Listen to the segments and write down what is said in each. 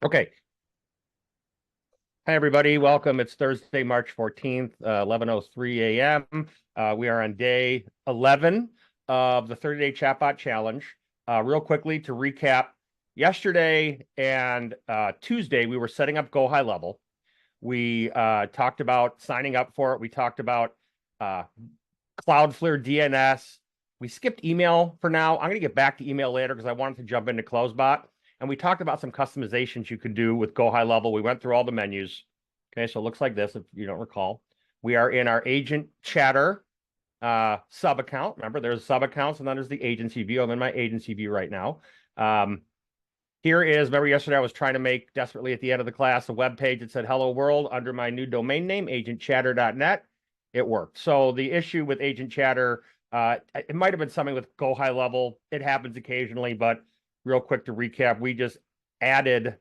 Okay. Hi, everybody. Welcome. It's Thursday, March 14th, 11:03 a.m. We are on day 11 of the 30-day chatbot challenge. Real quickly to recap, yesterday and Tuesday, we were setting up Go High Level. We talked about signing up for it. We talked about Cloudflare DNS. We skipped email for now. I'm going to get back to email later because I wanted to jump into Closebot. And we talked about some customizations you could do with Go High Level. We went through all the menus. Okay, so it looks like this if you don't recall. We are in our agent chatter sub account. Remember, there's sub accounts and then there's the agency view. I'm in my agency view right now. Here is, remember yesterday I was trying to make desperately at the end of the class a web page that said hello world under my new domain name, agentchatter.net. It worked. So the issue with agent chatter, it might have been something with Go High Level. It happens occasionally, but real quick to recap, we just added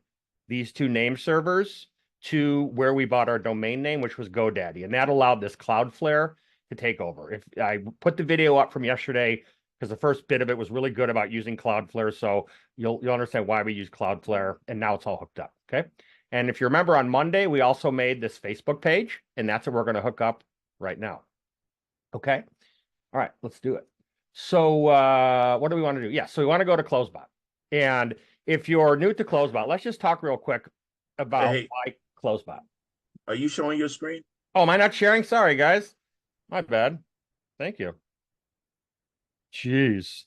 these two name servers to where we bought our domain name, which was GoDaddy, and that allowed this Cloudflare to take over. If I put the video up from yesterday, because the first bit of it was really good about using Cloudflare, so you'll understand why we use Cloudflare, and now it's all hooked up, okay? And if you remember on Monday, we also made this Facebook page, and that's what we're going to hook up right now, okay? All right, let's do it. So what do we want to do? Yeah, so we want to go to Closebot. And if you're new to Closebot, let's just talk real quick about Hey, why Closebot. are you showing your screen? Oh, am I not sharing? Sorry, guys. My bad. Thank you. Jeez.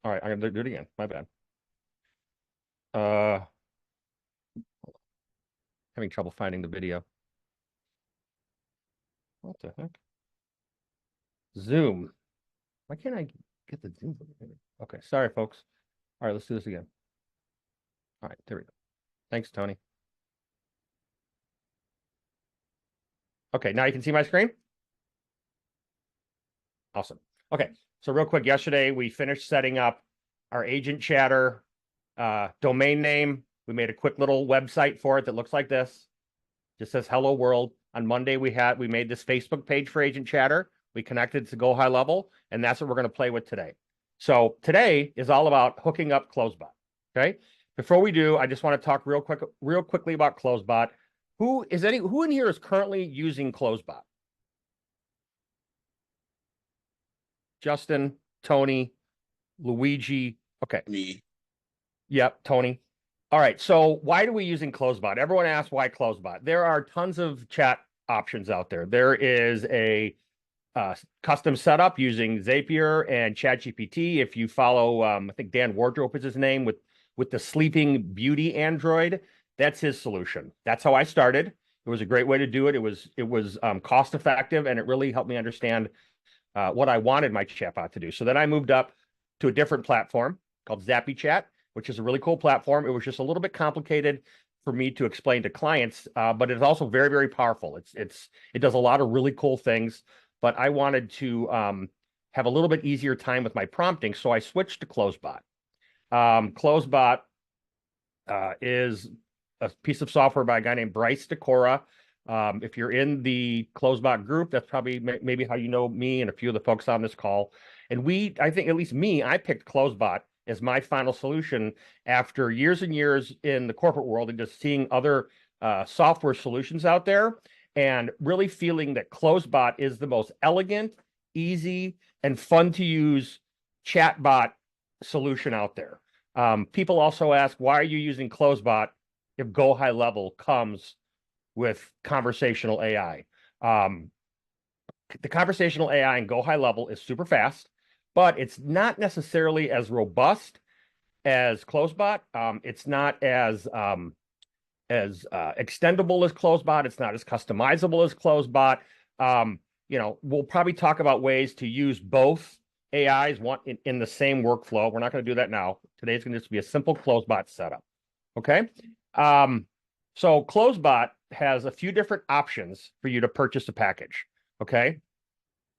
All right, I'm gonna do it again. My bad. Uh, Having trouble finding the video. What the heck? Zoom. Why can't I get the Zoom? Okay, sorry, folks. All right, let's do this again. All right, there we go. Thanks, Tony. Okay, now you can see my screen? Awesome. Okay, so real quick, yesterday we finished setting up our agent chatter domain name. We made a quick little website for it that looks like this. Just says hello world. On Monday, we made this Facebook page for agent chatter. We connected to Go High Level, and that's what we're going to play with today. So today is all about hooking up Closebot. Okay. Before we do, I just want to talk real quickly about Closebot. Who in here is currently using Closebot? Justin, Tony, Luigi. Okay. Me. Yep, Tony. All right. So why do we using Closebot? Everyone asks why Closebot. There are tons of chat options out there. There is a custom setup using Zapier and ChatGPT. If you follow, I think Dan Wardrope is his name with the Sleeping Beauty Android. That's his solution. That's how I started. It was a great way to do it. It was cost effective, and it really helped me understand what I wanted my chatbot to do. So then I moved up to a different platform called ZappyChat, which is a really cool platform. It was just a little bit complicated for me to explain to clients, but it's also very, very powerful. It does a lot of really cool things, but I wanted to have a little bit easier time with my prompting, so I switched to Closebot. Closebot is a piece of software by a guy named Bryce Decora. If you're in the Closebot group, that's probably maybe how you know me and a few of the folks on this call. And I think at least me, I picked Closebot as my final solution after years and years in the corporate world and just seeing other software solutions out there and really feeling that Closebot is the most elegant, easy, and fun to use chatbot solution out there. People also ask, why are you using Closebot if Go High Level comes with conversational AI? The conversational AI in Go High Level is super fast, but it's not necessarily as robust as Closebot. It's not as extendable as Closebot. It's not as customizable as Closebot. We'll probably talk about ways to use both AIs in the same workflow. We're not going to do that now. Today's going to just be a simple Closebot setup. Okay. So Closebot has a few different options for you to purchase a package. Okay.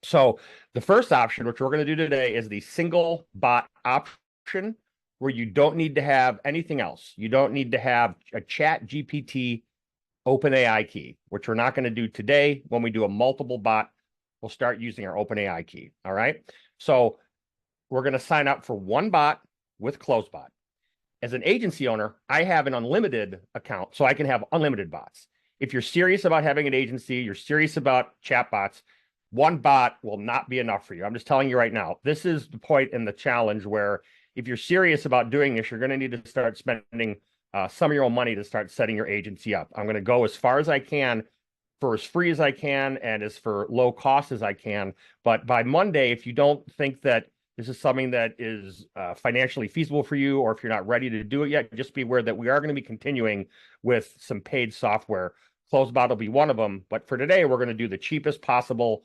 So the first option, which we're going to do today, is the single bot option, where you don't need to have anything else. You don't need to have a Chat GPT OpenAI key, which we're not going to do today. When we do a multiple bot, we'll start using our OpenAI key. All right. So we're going to sign up for one bot with Closebot. As an agency owner, I have an unlimited account, so I can have unlimited bots. If you're serious about having an agency, you're serious about chatbots, one bot will not be enough for you. I'm just telling you right now. This is the point in the challenge where if you're serious about doing this, you're going to need to start spending some of your own money to start setting your agency up. I'm going to go as far as I can for as free as I can and as for low cost as I can. But by Monday, if you don't think that this is something that is financially feasible for you, or if you're not ready to do it yet, just be aware that we are going to be continuing with some paid software. Closebot will be one of them. But for today, we're going to do the cheapest possible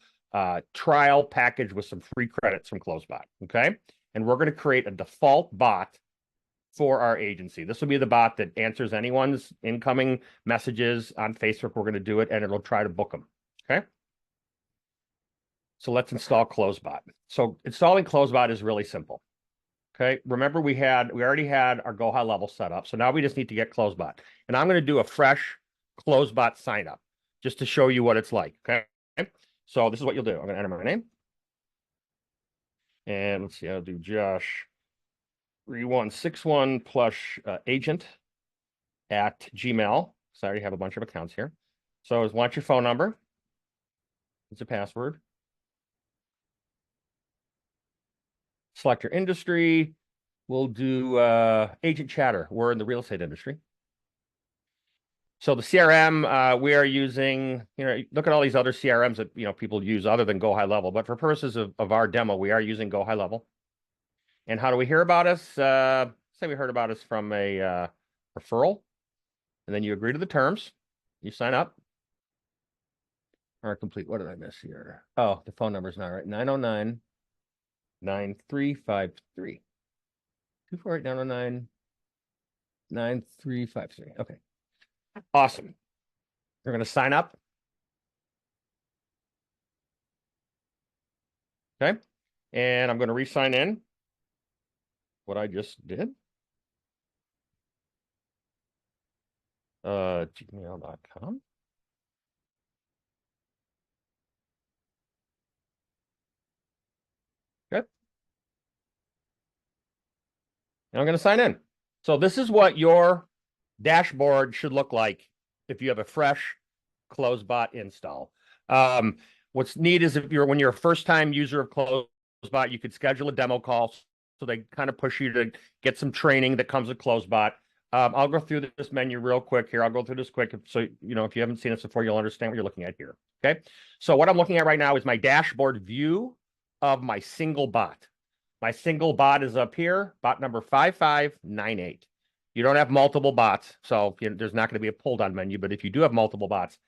trial package with some free credits from Closebot. Okay. And we're going to create a default bot for our agency. This will be the bot that answers anyone's incoming messages on Facebook. We're going to do it, and it'll try to book them. Okay. So let's install Closebot. So installing Closebot is really simple. Okay. Remember, we already had our GoHighLevel set up. So now we just need to get Closebot. And I'm going to do a fresh Closebot sign up just to show you what it's like. Okay. So this is what you'll do. I'm going to enter my name. And let's see, I'll do Josh 3161 plus agent at Gmail. So I already have a bunch of accounts here. So I want your phone number. It's a password. Select your industry. We'll do agent chatter. We're in the real estate industry. So the CRM we are using, look at all these other CRMs that people use other than GoHighLevel. But for purposes of our demo, we are using GoHighLevel. And how do we hear about us? Say we heard about us from a referral, and then you agree to the terms. You sign up. All right, complete. What did I miss here? Oh, the phone number is not right. 909-9353. 248-909-9353. Okay. Awesome. We're going to sign up. Okay. And I'm going to re-sign in what I just did. Gmail.com. Good. And I'm going to sign in. So this is what your dashboard should look like if you have a fresh Closebot install. What's neat is when you're a first-time user of Closebot, you could schedule a demo call. So they kind of push you to get some training that comes with Closebot. I'll go through this menu real quick here. I'll go through this quick. So, if you haven't seen this before, you'll understand what you're looking at here. Okay. So what I'm looking at right now is my dashboard view of my single bot. My single bot is up here, bot number 5598. You don't have multiple bots, so there's not going to be a pull-down menu. But if you do have multiple bots,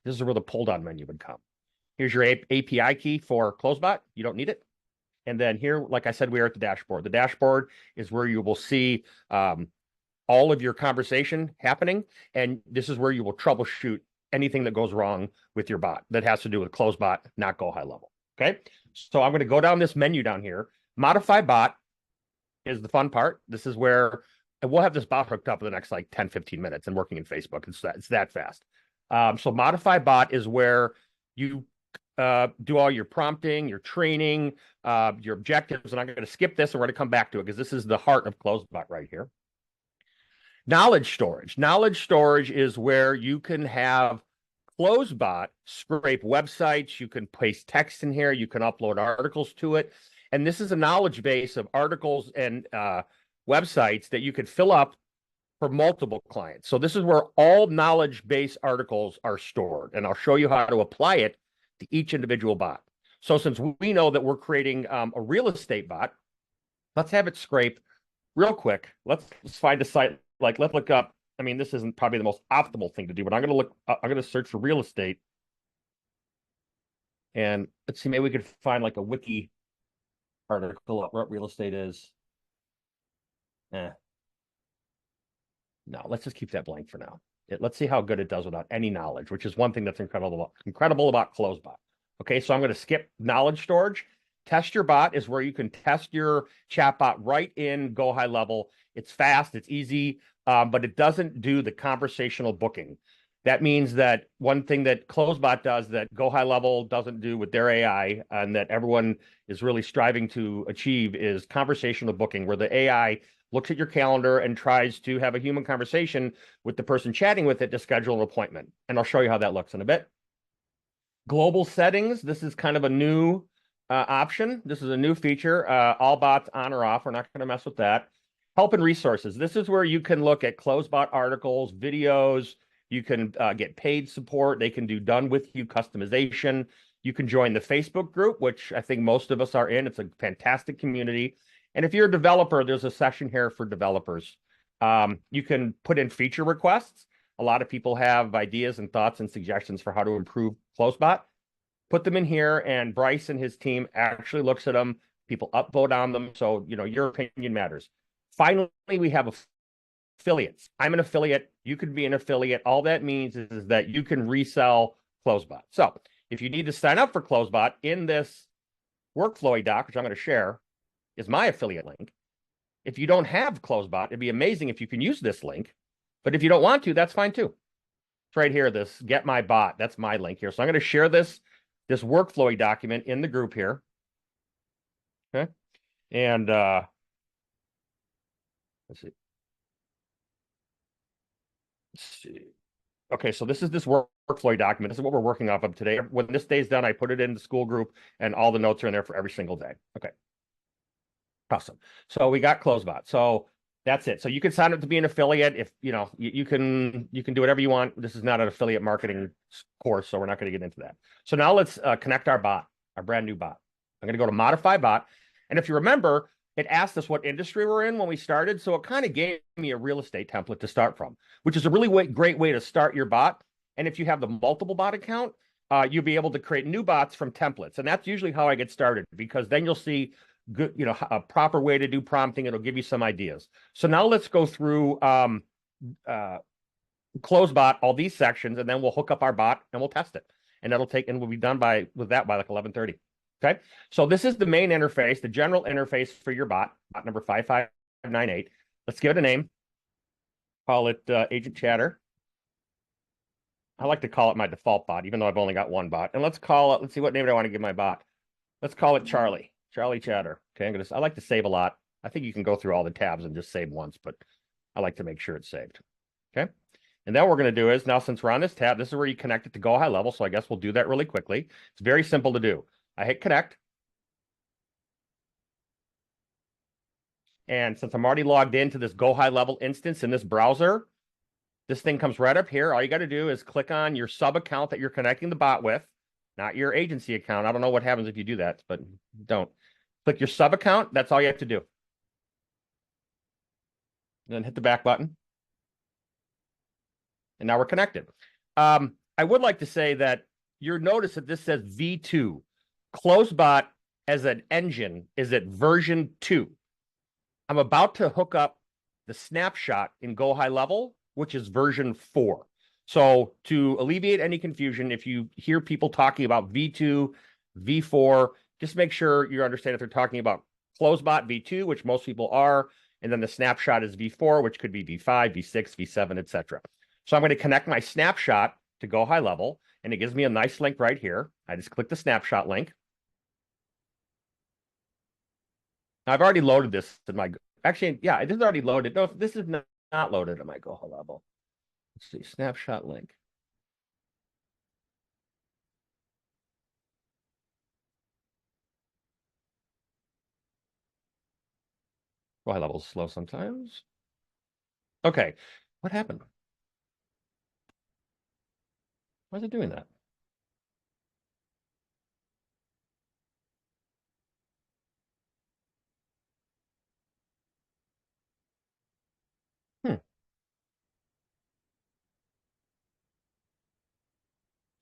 this is where the pull-down menu would come. Here's your API key for Closebot. You don't need it. And then here, like I said, we are at the dashboard. The dashboard is where you will see all of your conversation happening. And this is where you will troubleshoot anything that goes wrong with your bot that has to do with Closebot, not GoHighLevel. Okay. So I'm going to go down this menu down here. Modify bot is the fun part. This is where we'll have this bot hooked up in the next like 10, 15 minutes and working in Facebook. It's that fast. So modify bot is where you do all your prompting, your training, your objectives. And I'm going to skip this and we're going to come back to it because this is the heart of Closebot right here. Knowledge storage. Knowledge storage is where you can have Closebot scrape websites. You can paste text in here. You can upload articles to it. And this is a knowledge base of articles and websites that you could fill up for multiple clients. So this is where all knowledge base articles are stored. And I'll show you how to apply it to each individual bot. So since we know that we're creating a real estate bot, let's have it scrape real quick. Let's find a site. Like, let's look up. I mean, this isn't probably the most optimal thing to do, but I'm going to search for real estate. And let's see, maybe we could find like a wiki article of what real estate is. No, let's just keep that blank for now. Let's see how good it does without any knowledge, which is one thing that's incredible about Closebot. Okay, so I'm going to skip knowledge storage. Test your bot is where you can test your chatbot right in GoHighLevel. It's fast, it's easy, but it doesn't do the conversational booking. That means that one thing that Closebot does that GoHighLevel doesn't do with their AI and that everyone is really striving to achieve is conversational booking, where the AI looks at your calendar and tries to have a human conversation with the person chatting with it to schedule an appointment. And I'll show you how that looks in a bit. Global settings. This is kind of a new option. This is a new feature. All bots on or off. We're not going to mess with that. Help and resources. This is where you can look at Closebot articles, videos. You can get paid support. They can do done with you customization. You can join the Facebook group, which I think most of us are in. It's a fantastic community. And if you're a developer, there's a section here for developers. You can put in feature requests. A lot of people have ideas and thoughts and suggestions for how to improve Closebot. Put them in here, and Bryce and his team actually looks at them. People upvote on them. So, your opinion matters. Finally, we have affiliates. I'm an affiliate. You could be an affiliate. All that means is that you can resell Closebot. So if you need to sign up for Closebot, in this workflowy doc, which I'm going to share, is my affiliate link. If you don't have Closebot, it'd be amazing if you can use this link. But if you don't want to, that's fine too. It's right here, this Get My Bot. That's my link here. So I'm going to share this workflowy document in the group here. Okay. And let's see. Okay, so this is this workflow document. This is what we're working off of today. When this day's done, I put it in the school group, and all the notes are in there for every single day. Okay. Awesome. So we got Closebot. So that's it. So you can sign up to be an affiliate. If you can do whatever you want. This is not an affiliate marketing course, so we're not going to get into that. So now let's connect our bot, our brand new bot. I'm going to go to modify bot. And if you remember, it asked us what industry we're in when we started. So it kind of gave me a real estate template to start from, which is a really great way to start your bot. And if you have the multiple bot account, you'll be able to create new bots from templates. And that's usually how I get started, because then you'll see good, a proper way to do prompting. It'll give you some ideas. So now let's go through Closebot, all these sections, and then we'll hook up our bot and we'll test it. And we'll be done with that by like 11:30. Okay. So this is the main interface, the general interface for your bot number 5598. Let's give it a name. Call it Agent Chatter. I like to call it my default bot, even though I've only got one bot. And let's see, what name do I want to give my bot? Let's call it Charlie Chatter. Okay. I like to save a lot. I think you can go through all the tabs and just save once, but I like to make sure it's saved. Okay. And then what we're going to do is, now since we're on this tab, this is where you connect it to GoHighLevel. So I guess we'll do that really quickly. It's very simple to do. I hit connect. And since I'm already logged into this GoHighLevel instance in this browser, this thing comes right up here. All you got to do is click on your sub account that you're connecting the bot with, not your agency account. I don't know what happens if you do that, but don't. Click your sub account. That's all you have to do. Then hit the back button. And now we're connected. I would like to say that you'll notice that this says V2. Closebot as an engine is at version 2. I'm about to hook up the snapshot in GoHighLevel, which is version 4. So to alleviate any confusion, if you hear people talking about V2, V4, just make sure you understand if they're talking about Closebot V2, which most people are, and then the snapshot is V4, which could be V5, V6, V7, etc. So I'm going to connect my snapshot to GoHighLevel, and it gives me a nice link right here. I just click the snapshot link. Now, I've already loaded this in my, actually, yeah, this is already loaded. No, this is not loaded in my GoHighLevel. Let's see, snapshot link. GoHighLevel is slow sometimes. Okay, what happened? Why is it doing that?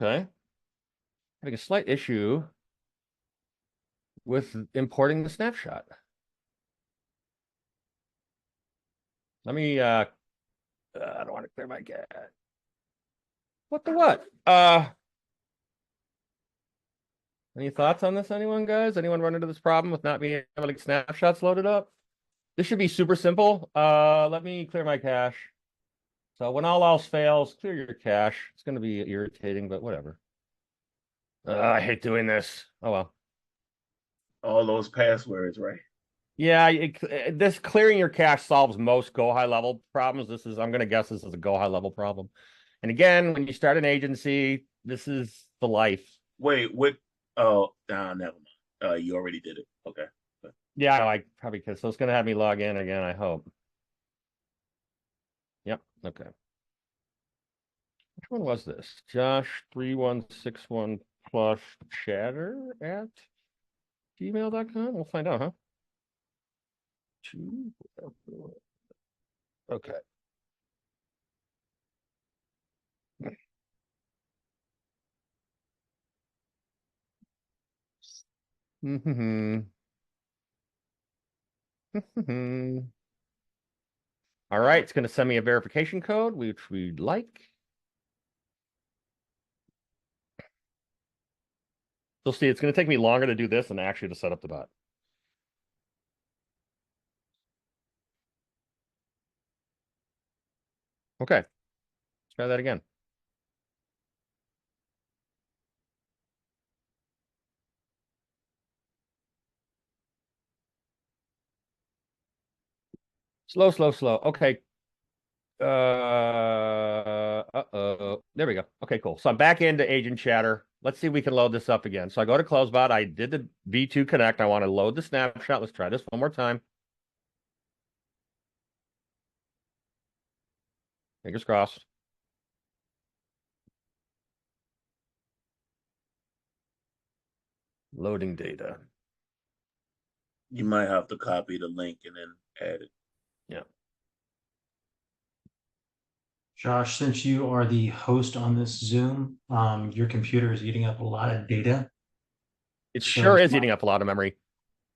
Okay. Having a slight issue with importing the snapshot. Let me, I don't want to clear my cache. What the what? Any thoughts on this, anyone, guys? Anyone run into this problem with not being able to get snapshots loaded up? This should be super simple. Let me clear my cache. So when all else fails, clear your cache. It's going to be irritating, but whatever. I hate doing this. Oh, well. All those passwords, right? Yeah, this clearing your cache solves most Go High Level problems. I'm going to guess this is a Go High Level problem. And again, when you start an agency, this is the life. Wait, what? Oh, never mind. You already did it. Okay. Yeah, I probably because so it's going to have me log in again, I hope. Yep. Okay. Which one was this? Josh3161 plus chatter at gmail.com. We'll find out, huh? Okay. Mm-hmm. All right, it's going to send me a verification code, which we'd like. You'll see it's going to take me longer to do this than actually to set up the bot. Okay, let's try that again. Slow, slow, slow. Okay. Uh-oh. There we go. Okay, cool. So I'm back into agent chatter. Let's see if we can load this up again. So I go to Closebot. I did the V2 connect. I want to load the snapshot. Let's try this one more time. Fingers crossed. Loading data. You might have to copy the link and then add it. Yeah. Josh, since you are the host on this Zoom, your computer is eating up a lot of data. It So sure is eating up a lot of memory.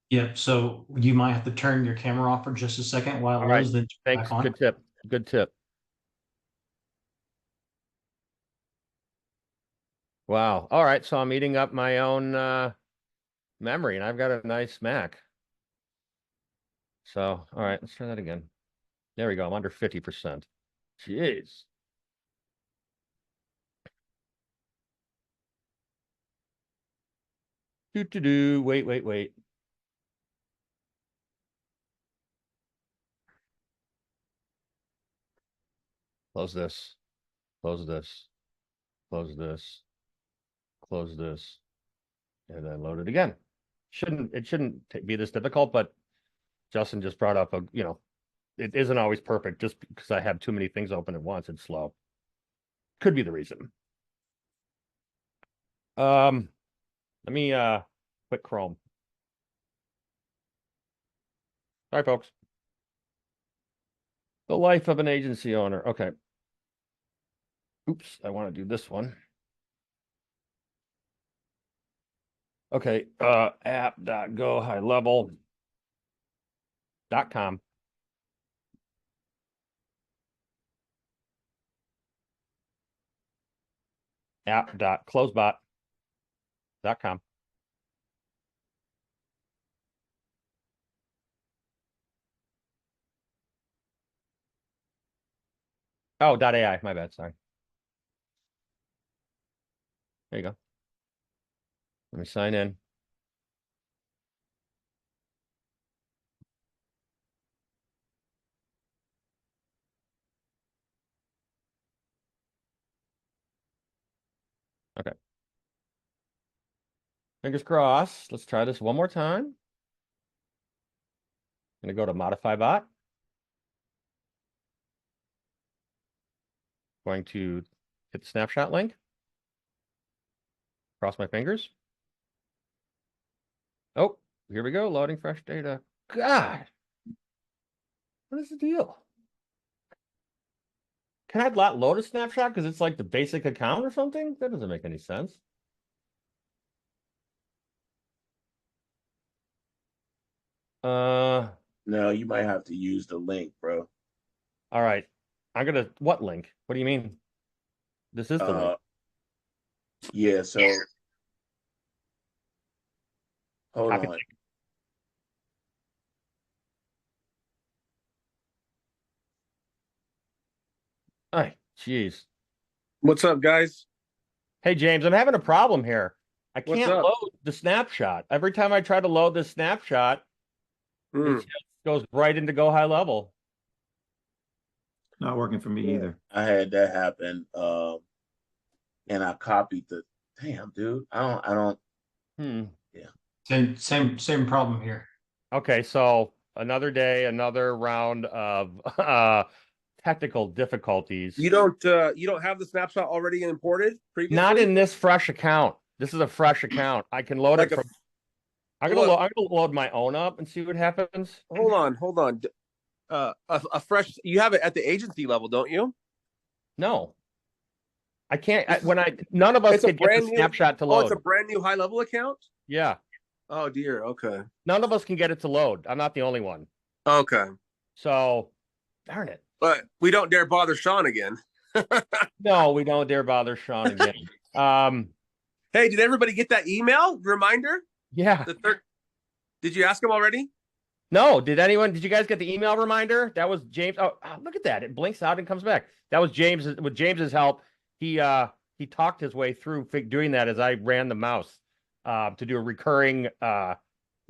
Yep. So you might have to turn your camera off for just a second while it All right. loads, then Thanks. back on. Good tip. Good tip. Wow. All right. So I'm eating up my own memory, and I've got a nice Mac. So, all right, let's try that again. There we go. I'm under 50%. Jeez. Do. Wait. Close this. Close this. Close this. Close this. And then load it again. It shouldn't be this difficult, but Justin just brought up it isn't always perfect just because I have too many things open at once. It's slow. Could be the reason. Let me quit Chrome. Sorry, folks. The life of an agency owner. Okay. Oops, I want to do this one. Okay, app.GoHighLevel.com. App.closebot.com. Oh, .ai, my bad, sorry. There you go. Let me sign in. Okay. Fingers crossed. Let's try this one more time. I'm going to go to Modify Bot. Going to hit the snapshot link. Cross my fingers. Oh, here we go. Loading fresh data. God. What is the deal? Can I not load a snapshot because it's like the basic account or something? That doesn't make any sense. No, you might have to use the link, bro. All right. What link? What do you mean? This is the link. Yeah, so hold Copy on. link. Ay, jeez. What's up, guys? Hey, James, I'm having a problem here. I What's can't up? load the snapshot. Every time I try to load the snapshot, Hmm. It just goes right into Go High Level. Not working for me either. I had that happen. And I copied the damn dude. I don't. Hmm. Same problem here. Okay, so another day, another round of technical difficulties. You don't have the snapshot already imported previously? Not in this fresh account. This is a fresh account. I can load Like it a from. I'm gonna load my own up and see what happens. hold on. A fresh. You have it at the agency level, don't you? No, I can't. None of us It's a could get the brand new- snapshot to Oh, load. it's a brand new high level account. Yeah, Oh dear. Okay. none of us can get it to load. I'm not the only one. Okay. So, darn it. But we don't dare bother Sean again. No, we don't dare bother Sean again. Hey, did everybody get that email reminder? Yeah. Did you ask him already? No, did you guys get the email reminder? That was James. Oh, look at that. It blinks out and comes back. That was James. With James's help, he talked his way through doing that as I ran the mouse to do a recurring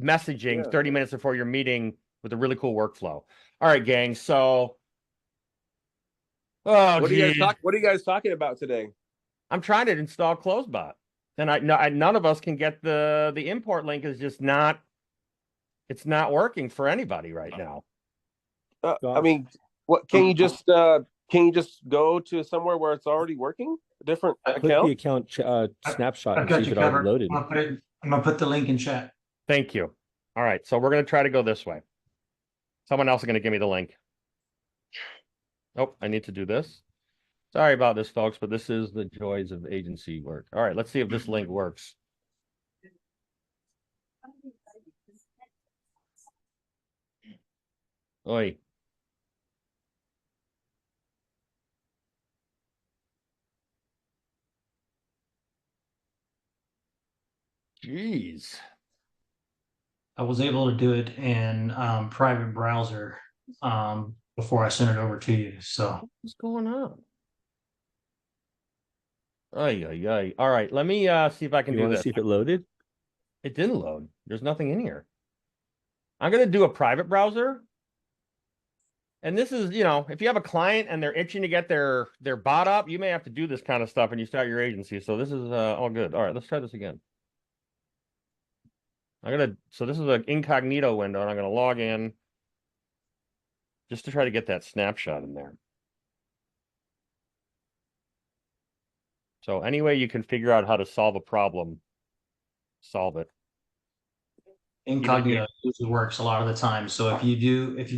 messaging 30 minutes before your meeting with a really cool workflow. All right, gang. So, What are you guys talking about today? I'm trying to install Closebot, and none of us can get the import link. Is just not. It's not working for anybody right now. I mean, what can you just go to somewhere where it's already working? A different Click account? the account snapshot I've and got see if you it already covered. loaded. I'm gonna put the link in chat. Thank you. All right, so we're going to try to go this way. Someone else is going to give me the link. Oh, I need to do this. Sorry about this, folks, but this is the joys of agency work. All right, let's see if this link works. Oi. Jeez. I was able to do it in private browser before I sent it over to you. So What's going on? Ay. All right, let me see if I can You do want to this. see if it loaded? It didn't load. There's nothing in here. I'm going to do a private browser. And this is, if you have a client and they're itching to get their bot up, you may have to do this kind of stuff when you start your agency. So this is all good. All right, let's try this again. So this is an incognito window, and I'm going to log in just to try to get that snapshot in there. So any way you can figure out how to solve a problem, solve it. incognito usually works a lot of the time. So if you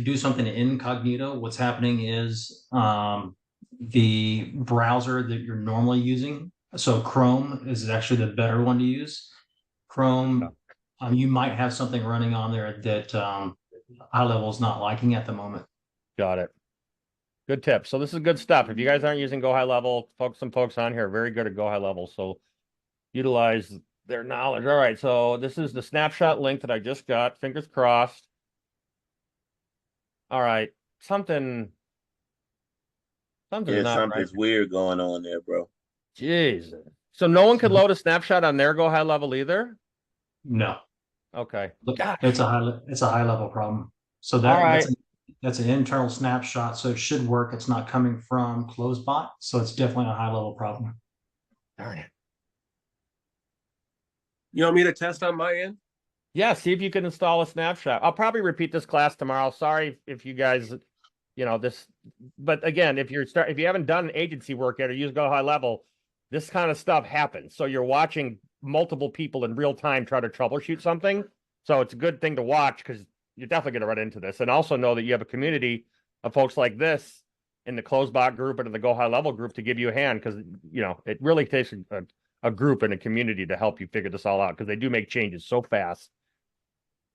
do something in incognito, what's happening is the browser that you're normally using. So Chrome is actually the better one to use. Chrome, you might have something running on there that High Level is not liking at the moment. Got it. Good tip. So this is good stuff. If you guys aren't using GoHighLevel, some folks on here are very good at GoHighLevel. So utilize their knowledge. All right. So this is the snapshot link that I just got. Fingers crossed. All right. Something's not Something's right. weird going on there, bro. Jeez. So no one could load a snapshot on their GoHighLevel either? No, Okay. it's a high level problem. So All right. that's an internal snapshot, so it should work. It's not coming from Closebot, so it's definitely a high level problem. Darn it. You want me to test on my end? Yeah, see if you can install a snapshot. I'll probably repeat this class tomorrow. Sorry if you guys, but again, if you haven't done agency work yet or use GoHighLevel, this kind of stuff happens. So you're watching multiple people in real time try to troubleshoot something. So it's a good thing to watch because you're definitely going to run into this. And also know that you have a community of folks like this in the Closebot group and in the GoHighLevel group to give you a hand because, it really takes a group and a community to help you figure this all out because they do make changes so fast.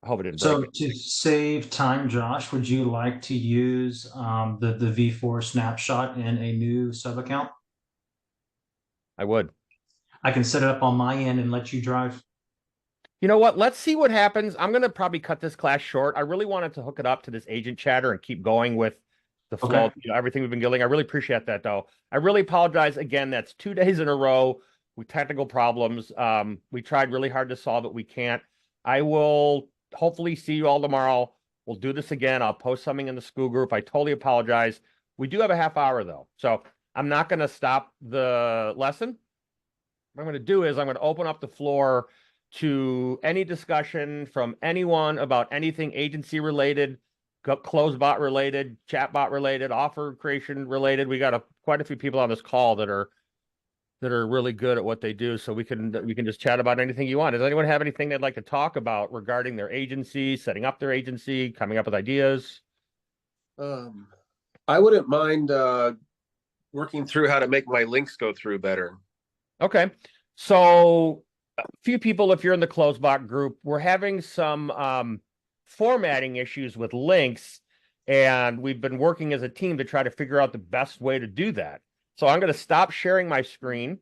I hope it didn't break it. To save time, Josh, would you like to use the V4 snapshot in a new sub account? I would. I can set it up on my end and let you drive. You know what? Let's see what happens. I'm going to probably cut this class short. I really wanted to hook it up to this agent chatter and keep going with the flow, Okay. Everything we've been doing. I really appreciate that, though. I really apologize. Again, that's 2 days in a row with technical problems. We tried really hard to solve it. We can't. I will hopefully see you all tomorrow. We'll do this again. I'll post something in the school group. I totally apologize. We do have a half hour though. So I'm not going to stop the lesson. What I'm going to do is I'm going to open up the floor to any discussion from anyone about anything agency related, Closebot related, Chatbot related, offer creation related. We got quite a few people on this call that are really good at what they do. So we can just chat about anything you want. Does anyone have anything they'd like to talk about regarding their agency, setting up their agency, coming up with ideas? I wouldn't mind working through how to make my links go through better. Okay. So a few people, if you're in the Closebot group, we're having some formatting issues with links, and we've been working as a team to try to figure out the best way to do that. So I'm going to stop sharing my screen.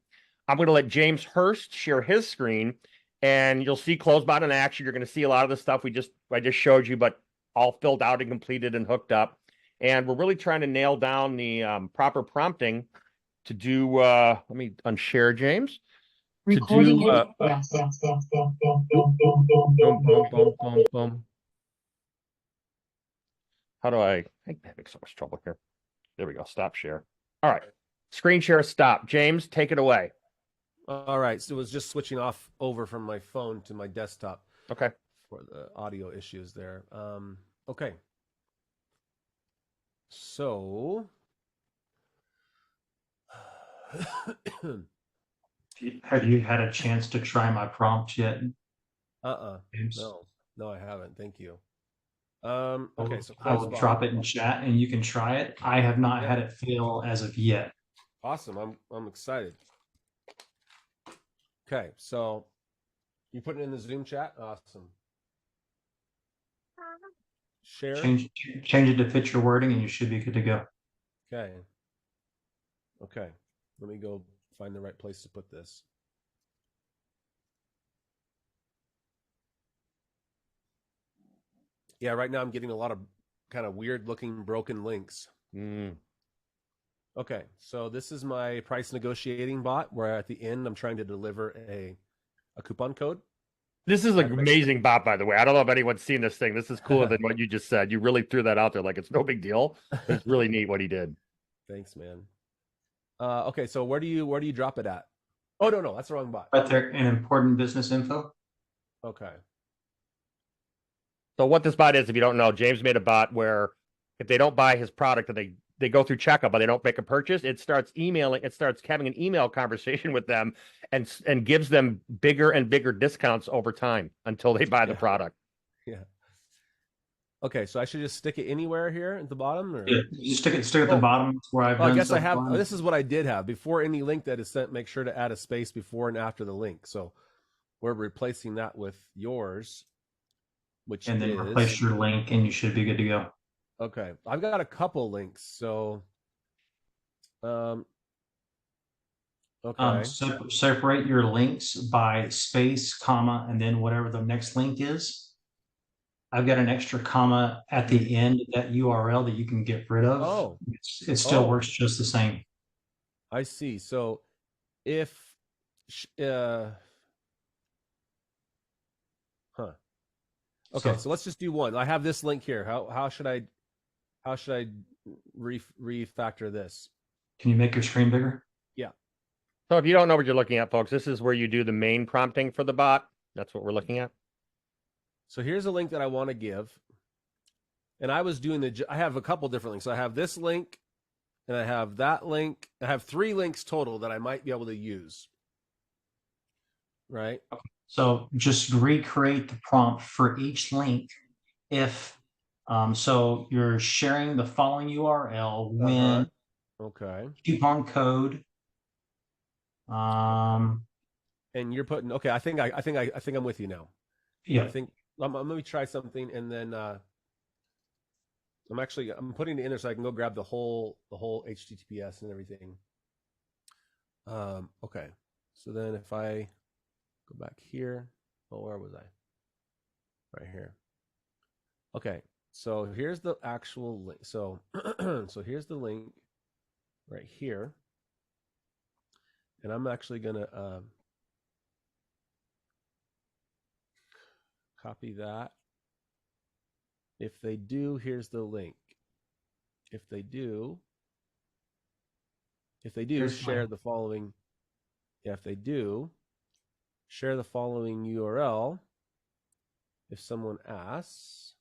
I'm going to let James Hurst share his screen, and you'll see Closebot in action. You're going to see a lot of the stuff I just showed you, but all filled out and completed and hooked up. And we're really trying to nail down the proper prompting to do, let me unshare James. Recording To do, boom, boom, boom, boom, boom. How do I'm having so much trouble here. There we go. Stop share. All right. Screen share stop. James, take it away. All right. So it was just switching off over from my phone to my desktop. Okay. For the audio issues there. Okay. So Have you had a chance to try my prompt yet? James? No, I haven't. Thank you. Okay, so I will Closebot. drop it in chat and you can try it. I have not had it fail as of yet. Awesome. I'm excited. Okay, so you put it in the Zoom chat? Awesome. Share. Change it to fit your wording and you should be good to go. Okay. Okay. Let me go find the right place to put this. Yeah, right now I'm getting a lot of kind of weird looking broken links. Okay, so this is my price negotiating bot where at the end I'm trying to deliver a coupon code. This is an amazing bot, by the way. I don't know if anyone's seen this thing. This is cooler than what you just said. You really threw that out there like it's no big deal. It's really neat what he did. Thanks, man. Okay, so where do you drop it at? Oh, no, that's the wrong bot. Right there in important business info. Okay. So what this bot is, if you don't know, James made a bot where if they don't buy his product and they go through checkout, but they don't make a purchase, it starts having an email conversation with them and gives them bigger and bigger discounts over time until they buy the product. Yeah. Okay, so I should just stick it anywhere here at the bottom? Or? Yeah, you stick it at the bottom where I've done I guess so I have, far. this is what I did have. Before any link that is sent, make sure to add a space before and after the link. So we're replacing that with yours, which and then is... replace your link and you should be good to go. Okay, I've got a couple links, so... okay. Separate your links by space, comma, and then whatever the next link is. I've got an extra comma at the end of that URL that you can get rid of. Oh. It still works just the same. I see. So if... Okay, so let's just do one. I have this link here. How should I refactor this? Can you make your screen bigger? Yeah. So if you don't know what you're looking at, folks, this is where you do the main prompting for the bot. That's what we're looking at. So here's a link that I want to give. And I was doing I have a couple different links. So I have this link and I have that link. I have 3 links total that I might be able to use. Right? So just recreate the prompt for each link. If so you're sharing the following URL when okay, coupon code. And you're putting I think I'm with you now. Yeah. I think let me try something and then I'm putting it in there so I can go grab the whole HTTPS and everything. Okay. So then if I go back here, where was I? Right here. Okay. So here's the actual link. So so here's the link right here. And I'm actually going to copy that. If they do, here's the link. If they do, Here's share my- the following. Yeah, if they do, share the following URL. If someone asks,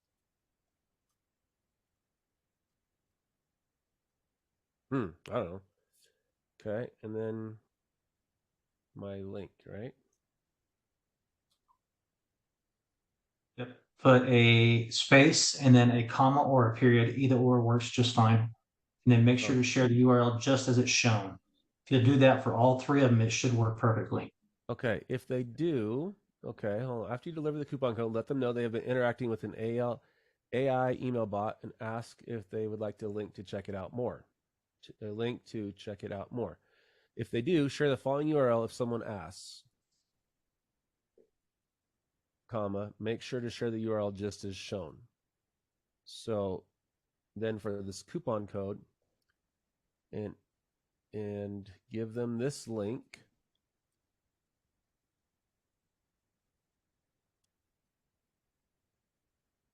I don't know. Okay, and then my link, right? Yep. Put a space and then a comma or a period. Either or works just fine. And then make sure to share the URL just as it's shown. If you do that for all three of them, it should work perfectly. Okay, if they do, okay, hold on. After you deliver the coupon code, let them know they have been interacting with an AI email bot and ask if they would like to link to check it out more. Link to check it out more. If they do, share the following URL if someone asks, comma, make sure to share the URL just as shown. So then for this coupon code, and give them this link.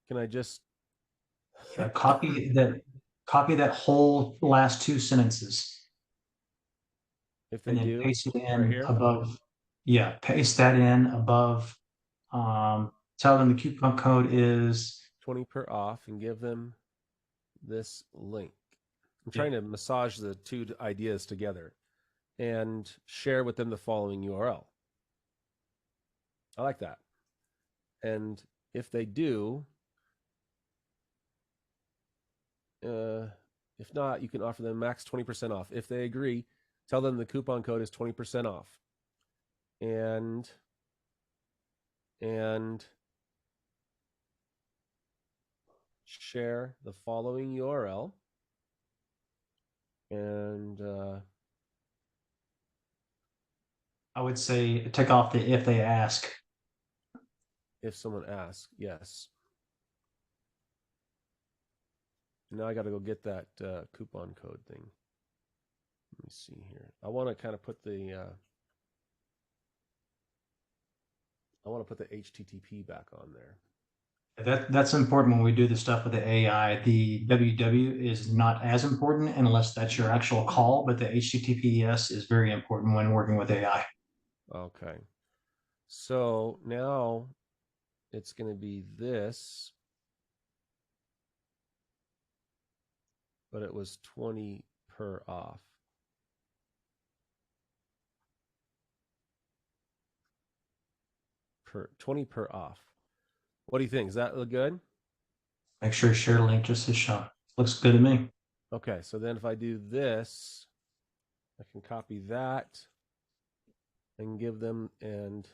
Can I just Copy that whole last two sentences if they and then do paste it right in here? above. Yeah, paste that in above. Tell them the coupon code is 20 per off and give them this link. I'm Yeah. trying to massage the two ideas together and share with them the following URL. I like that. And if they do, if not, you can offer them max 20% off. If they agree, tell them the coupon code is 20% off. And share the following URL. And I would say take off the if they ask. if someone asks, yes. Now I got to go get that coupon code thing. Let me see here. I want to kind of put the HTTP back on there. That's important when we do the stuff with the AI. The WW is not as important unless that's your actual call, but the HTTPS is very important when working with AI. Okay. So now it's going to be this, but it was 20 per off. Per 20 per off. What do you think? Does that look good? Make sure to share link just as shown. Looks good to me. Okay, so then if I do this, I can copy that and give them and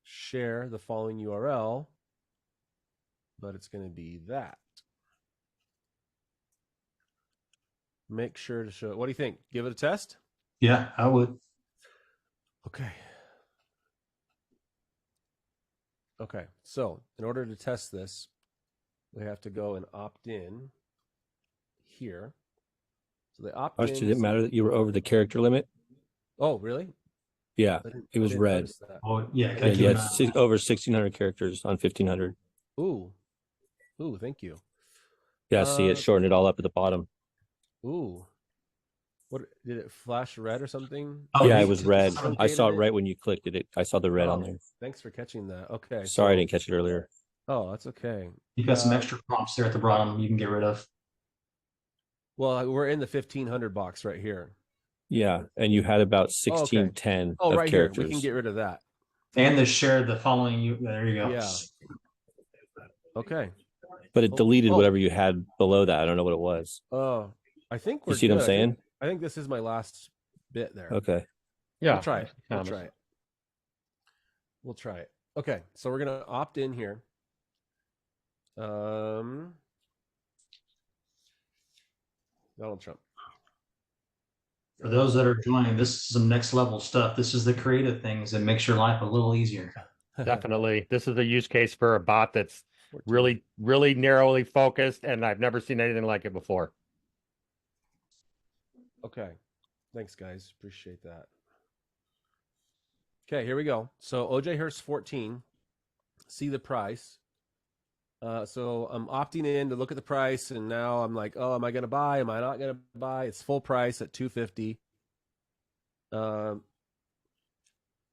share the following URL, but it's going to be that. Make sure to show it. What do you think? Give it a test? Yeah, I would. Okay. Okay, so in order to test this, we have to go and opt in here. So the opt Oh, in. did it matter that you were over the character limit? Oh, really? Yeah, it was I didn't red. notice that. Oh, yeah. Yeah, you had over 1,600 characters on 1,500. Ooh, thank you. Yeah, see, it shortened it all up at the bottom. Ooh, what did it flash red or something? Oh, Yeah, you it was red. truncated I saw it it? right when you clicked it. I saw the red on there. Thanks for catching that. Okay. Sorry, I so- didn't catch it earlier. Oh, that's okay. You've got some extra prompts there at the bottom you can get rid of. Well, we're in the 1,500 box right here. Yeah, and you had about Oh, okay. 1610 Oh, of right characters. here. We can get rid of that. And the share the following you. There you go. Yeah. Okay. But it deleted Oh. whatever you had below that. I don't know what it was. Oh, I think we're You see what I'm good. saying? I think this is my last bit there. Okay. Yeah. We'll try it. We'll Thomas. try it. We'll try it. Okay, so we're gonna opt in here. Donald Trump. For those that are joining, this is some next level stuff. This is the creative things that makes your life a little easier. Definitely. This is a use case for a bot that's 14. really, really narrowly focused, and I've never seen anything like it before. Okay. Thanks, guys. Appreciate that. Okay, here we go. So OJ Hurst 14 see the price. So I'm opting in to look at the price, and now I'm like, oh, am I going to buy? Am I not going to buy? It's full price at $250. And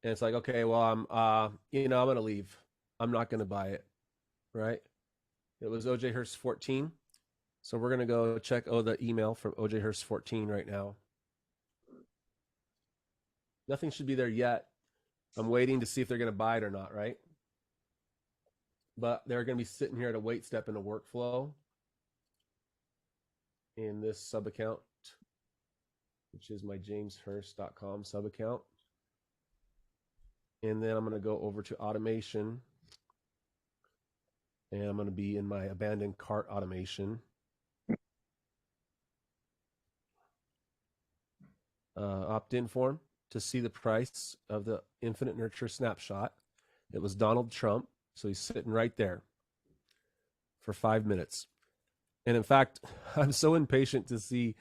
it's like, okay, well, I'm going to leave. I'm not going to buy it, right? It was OJ Hurst 14. So we're going to go check the email from OJ Hurst 14 right now. Nothing should be there yet. I'm waiting to see if they're going to buy it or not, right? But they're going to be sitting here at a wait step in the workflow in this sub account, which is my jameshurst.com sub account. And then I'm going to go over to automation, and I'm going to be in my abandoned cart automation. Opt-in form to see the price of the Infinite Nurture snapshot. It was Donald Trump, so he's sitting right there for 5 minutes. And in fact, I'm so impatient to see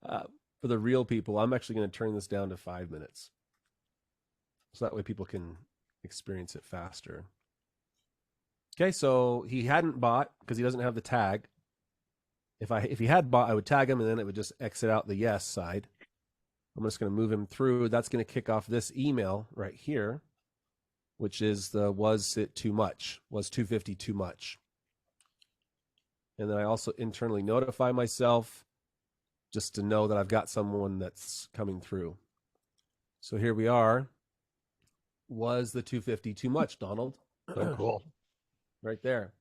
for the real people, I'm actually going to turn this down to 5 minutes, so that way people can experience it faster. Okay, so he hadn't bought because he doesn't have the tag. If he had bought, I would tag him, and then it would just exit out the yes side. I'm just going to move him through. That's going to kick off this email right here, which is the was it too much? Was 250 too much? And then I also internally notify myself just to know that I've got someone that's coming through. So here we are. Was the 250 too much, Donald? Oh, cool. Right there.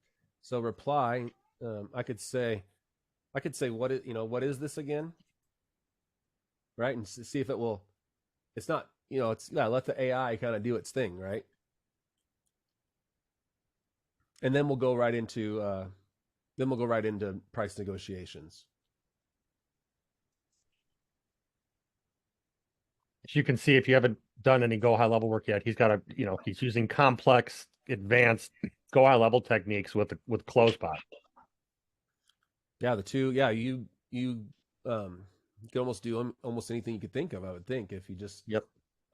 So reply. I could say, what is this again? Right, and see if it will. It's not, let the AI kind of do its thing, right? And then we'll go right into price negotiations. As you can see, if you haven't done any Go High Level work yet, he's got he's using complex, advanced Go High Level techniques with Closebot. Yeah, the two. Yeah, you can almost do almost anything you could think of. I would think if you just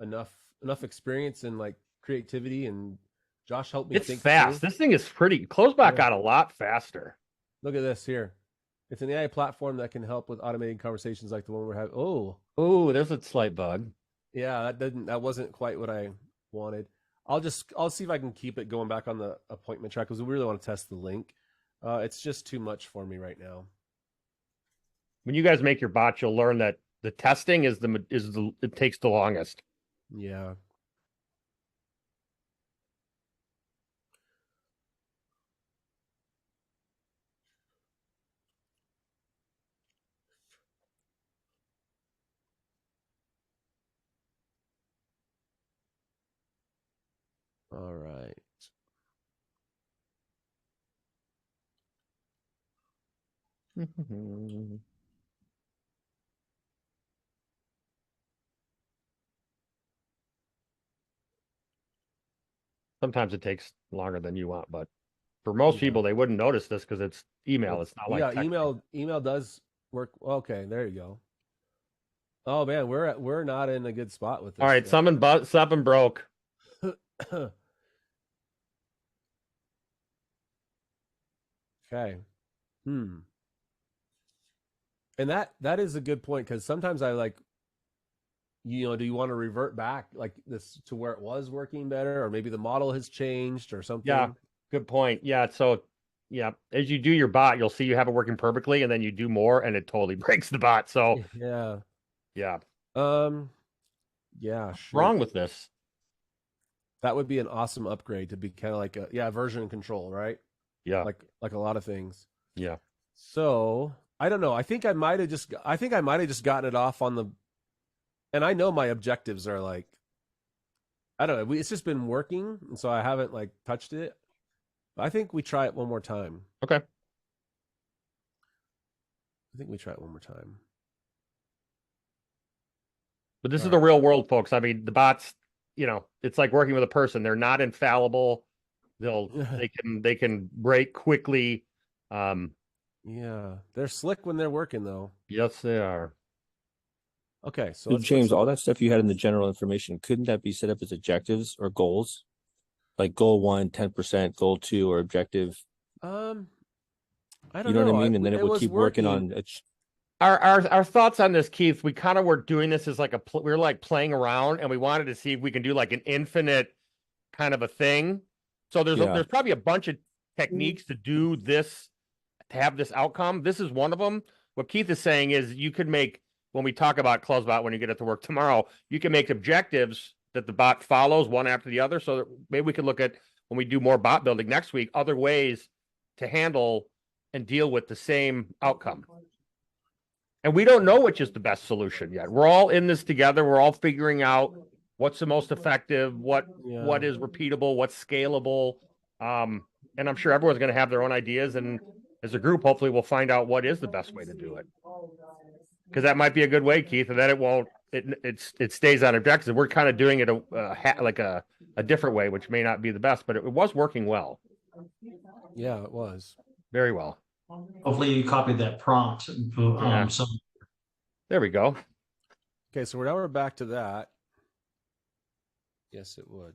enough experience and like creativity, and Josh helped me. It's think fast. through. This thing is pretty. Closebot got a lot faster. Look at this here. It's an AI platform that can help with automating conversations like the one we're having. Oh, there's a slight bug. Yeah, that wasn't quite what I wanted. I'll see if I can keep it going back on the appointment track because we really want to test the link. It's just too much for me right now. When you guys make your bot, you'll learn that the testing it takes the longest. Yeah. All right. Sometimes it takes longer than you want, but for most people, they wouldn't notice this because it's email. It's not like texting. Email does work. Okay, there you go. Oh man, we're not in a good spot with this. All right, something broke. Okay. And that is a good point, because sometimes I like, do you want to revert back like this to where it was working better, or maybe the model has changed or something? Yeah, good point. Yeah, so as you do your bot, you'll see you have it working perfectly, and then you do more, and it totally breaks the bot. So yeah. Yeah. Yeah. What's wrong with this? That would be an awesome upgrade to be kind of like version control, right? Yeah. Like a lot of things. Yeah. So I don't know. I think I might have just gotten it off on the, and I know my objectives are like, I don't know. It's just been working, and so I haven't like touched it. But I think we try it one more time. Okay. I think we try it one more time. But this is the real world, folks. I mean, the bots, it's like working with a person. They're not infallible. They can break quickly. Yeah, they're slick when they're working, though. Yes, they are. Okay, so James, all that stuff you had in the general information, couldn't that be set up as objectives or goals? Like goal 1, 10%, goal 2, or objective. I don't You know what I know. mean? And then it would was keep working working. on Our thoughts on this, Keith, we kind of were doing this as like we were like playing around, and we wanted to see if we can do like an infinite kind of a thing. So Yeah. there's probably a bunch of techniques to do this, to have this outcome. This is one of them. What Keith is saying is you could make, when we talk about Closebot, when you get it to work tomorrow, you can make objectives that the bot follows one after the other. So that maybe we could look at, when we do more bot building next week, other ways to handle and deal with the same outcome. And we don't know which is the best solution yet. We're all in this together. We're all figuring out what's the most effective, what is repeatable, what's scalable. And I'm sure everyone's going to have their own ideas. And as a group, hopefully we'll find out what is the best way to do it. Because that might be a good way, Keith, and then it won't, it stays on objectives. We're kind of doing it like a different way, which may not be the best, but it was working well. Yeah, it was. Very well. Hopefully you copied that prompt. So There we go. Okay, so now we're back to that. Yes, it would.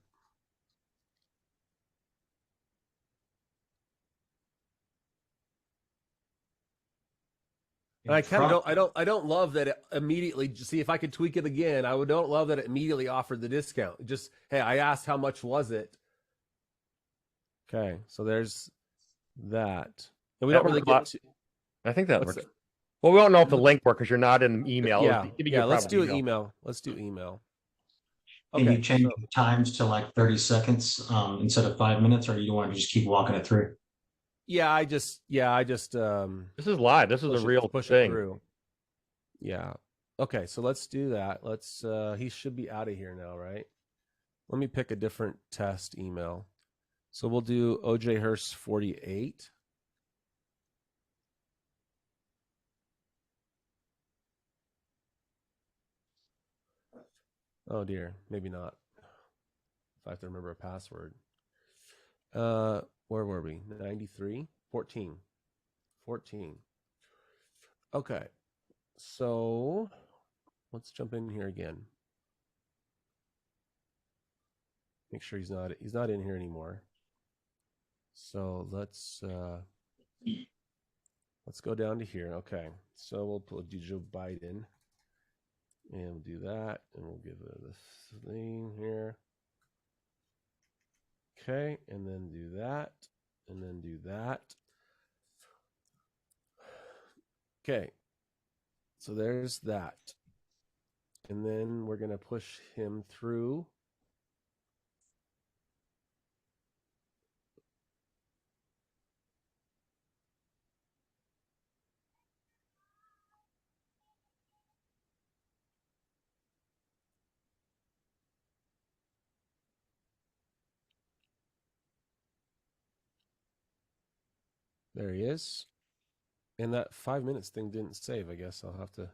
And I kind of I don't love that it immediately, see if I could tweak it again. Don't love that it immediately offered the discount. Just, hey, I asked how much was it. Okay, so there's that. And we That don't really worked a lot. get to. I think that What's works. that? Well, we don't know if the link works because you're not in email. Yeah, let's do email. Let's do email. Can you change so- the times to like 30 seconds instead of 5 minutes, or you want to just keep walking it through? I just This is live. This is a real push thing. it through. Yeah. Okay, so let's do that. Let's he should be out of here now, right? Let me pick a different test email. So we'll do OJ Hurst 48. Oh dear, maybe not. If I have to remember a password. Where were we? 93? 14. 14. Okay. So let's jump in here again. Make sure he's not in here anymore. So let's go down to here. Okay. So we'll do Joe Biden. And we'll do that. And we'll give it this thing here. Okay, and then do that, and then do that. Okay, so there's that. And then we're going to push him through. There he is. And that 5 minutes thing didn't save. I guess I'll have to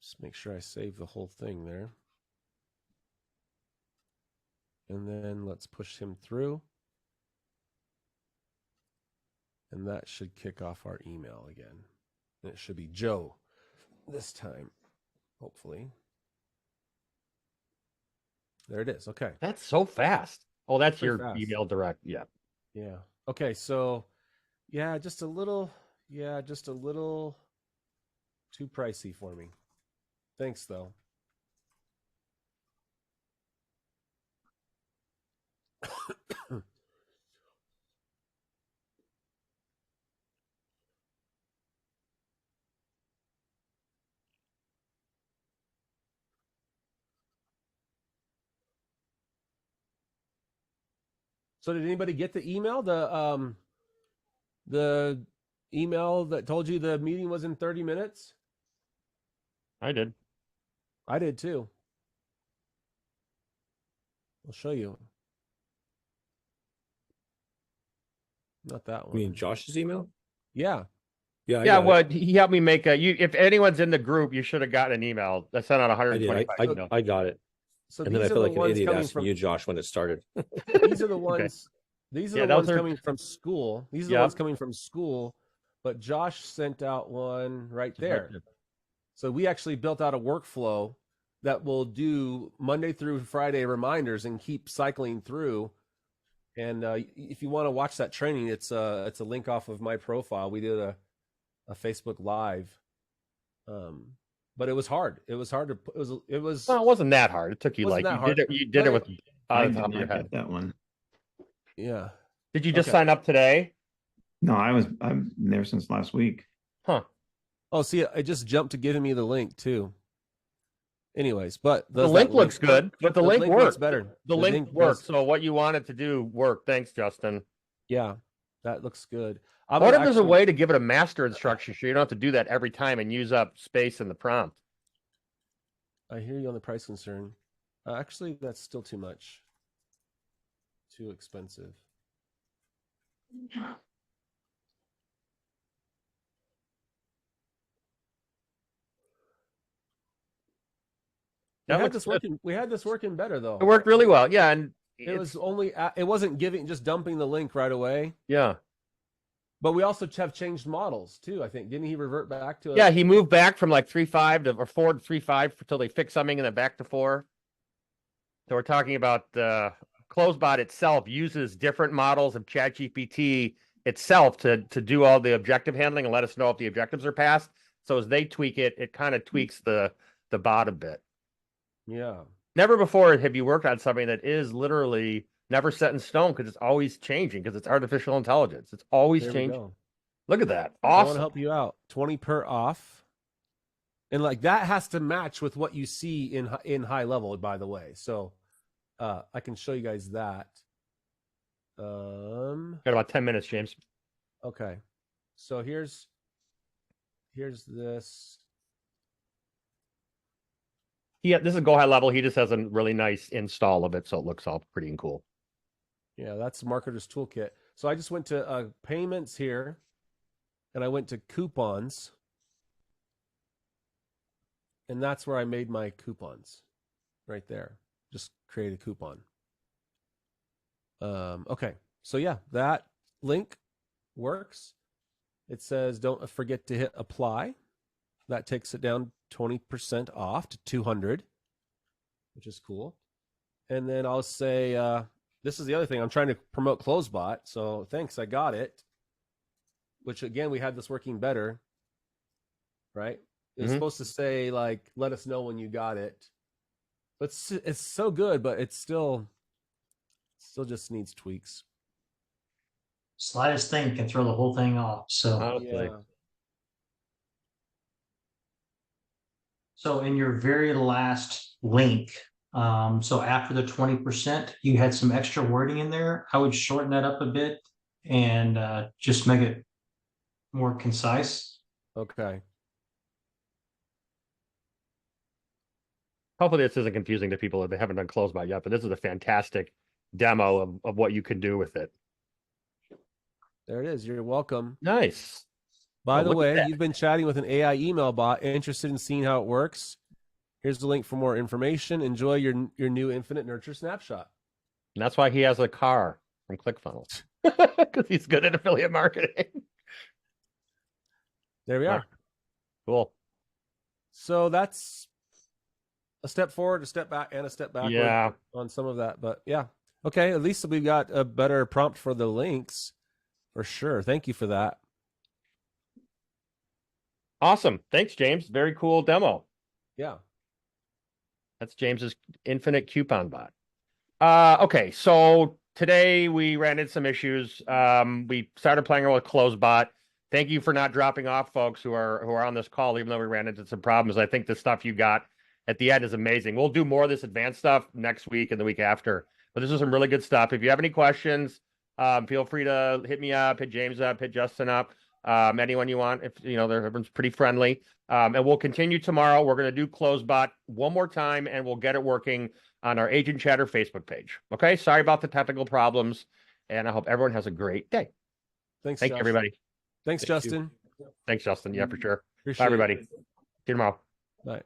just make sure I save the whole thing there. And then let's push him through. And that should kick off our email again. And it should be Joe this time, hopefully. There it is. Okay. That's so fast. Oh, that's Pretty your fast. email direct. Yeah. Yeah. Okay. So, just a little too pricey for me. Thanks, though. So did anybody get the email? The email that told you the meeting was in 30 minutes? I did. I did too. I'll show you. Not that I one. mean, Josh's email? Yeah. Yeah. I Yeah, got well, it. he helped me make if anyone's in the group, you should have gotten an email. I sent out I 125 did. emails. I got it. So And then I these are feel the like an ones idiot coming asking from you, Josh, when it started. these are the ones these are Yeah, the ones those are- coming from school. These are the Yep. ones coming from school, but Josh sent out one right there. So we actually built out a workflow that will do Monday through Friday reminders and keep cycling through. And if you want to watch that training, it's a link off of my profile. We did a Facebook Live, but it was hard. It was hard to. It was. Well, it wasn't that hard. It took you Wasn't like that you hard, did it. You did but it with I out of did the top of not your head. get that one. Yeah. Did you just Okay. sign up today? No, I'm there since last week. Huh. Oh, see, I just jumped to giving me the link too. Anyways, but The does link that looks good, work? but the The link link works looks better. The The link link works. does- So what you wanted to do worked. Thanks, Justin. Yeah, that looks good. I wonder if there's a way to give it a master instruction so you don't have to do that every time and use up space in the prompt. I hear you on the price concern. Actually, that's still too much. Too expensive. That We had looks this good. working. We had this working better though. It worked really well. Yeah, and It was only. It wasn't just dumping the link right away. yeah. But we also have changed models too. I think didn't he revert back to? Yeah, he moved back from like 3.5 to or 4 to 3.5 until they fix something and then back to 4. So we're talking about Closebot itself uses different models of ChatGPT itself to do all the objective handling and let us know if the objectives are passed. So as they tweak it, it kind of tweaks the bot a bit. Yeah. Never before have you worked on something that is literally never set in stone because it's always changing because it's artificial intelligence. It's always There we changing. go. Look at that. I want to Awesome. help you out. 20 per off. And like that has to match with what you see in high level, by the way. So I can show you guys that. Got about 10 minutes, James. Okay. So here's this. Yeah, this is Go High Level. He just has a really nice install of it, so it looks all pretty and cool. Yeah, that's Marketer's Toolkit. So I just went to payments here, and I went to coupons, and that's where I made my coupons, right there. Just create a coupon. Okay, so yeah, that link works. It says don't forget to hit apply. That takes it down 20% off to 200, which is cool. And then I'll say, this is the other thing. I'm trying to promote Closebot. So thanks, I got it. Which again, we had this working better, right? It's supposed to say like, let us know when you got it. But it's so good, but it's still just needs tweaks. Slightest thing can throw the whole thing off. So, Honestly. Yeah. so in your very last link, so after the 20%, you had some extra wording in there. I would shorten that up a bit and just make it more concise. Okay. Hopefully this isn't confusing to people that haven't done Closebot yet, but this is a fantastic demo of what you can do with it. There it is. You're welcome. Nice. By Oh, the look at way, that. you've been chatting with an AI email bot. Interested in seeing how it works? Here's the link for more information. Enjoy your new Infinite Nurture snapshot. And that's why he has a car from ClickFunnels. Because he's good at affiliate marketing. There we are. Cool. So that's a step forward, a step back, and a step backward Yeah. on some of that. But yeah. Okay, at least we've got a better prompt for the links for sure. Thank you for that. Awesome. Thanks, James. Very cool demo. Yeah. That's James's infinite coupon bot. Okay, so today we ran into some issues. We started playing around with Closebot. Thank you for not dropping off, folks who are on this call, even though we ran into some problems. I think the stuff you got at the end is amazing. We'll do more of this advanced stuff next week and the week after. But this is some really good stuff. If you have any questions, feel free to hit me up, hit James up, hit Justin up, anyone you want. If you know, everyone's pretty friendly. And we'll continue tomorrow. We're going to do Closebot one more time, and we'll get it working on our Agent Chatter Facebook page. Okay. Sorry about the technical problems, and I hope everyone has a great day. Thanks, Thank you, Josh. everybody. Thanks, Thank you. Justin. Thanks, Justin. Yeah, for sure. Appreciate Bye, everybody. it. See you tomorrow. Bye.